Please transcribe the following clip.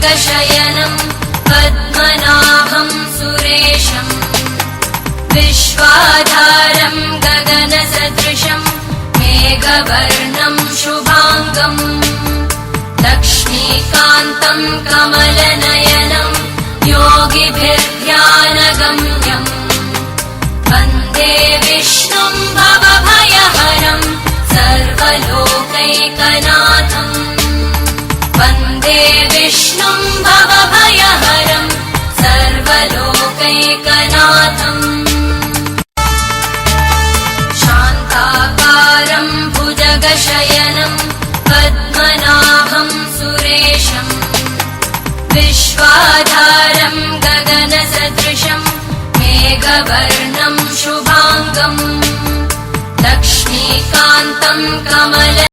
भुजगशयनम् पद्मनाभं सुरेशम् विश्वाधारं गगनसदृशं मेघवर्णं शुभाङ्गम् लक्ष्मीकान्तं कमलनयनं योगिभिर्ध्यानगम्यम् वन्दे विष्णुं भवभयहरं सर्वलोकैकनाथम् वन्दे विष्णुं भवभयहरं सर्वलोकैकनाथम् शान्ताकारं भुजगशयनं पद्मनाभं सुरेशम् विश्वाधारं गगनसदृशं मेघवर्णं शुभाङ्गम् लक्ष्मीकान्तं कमल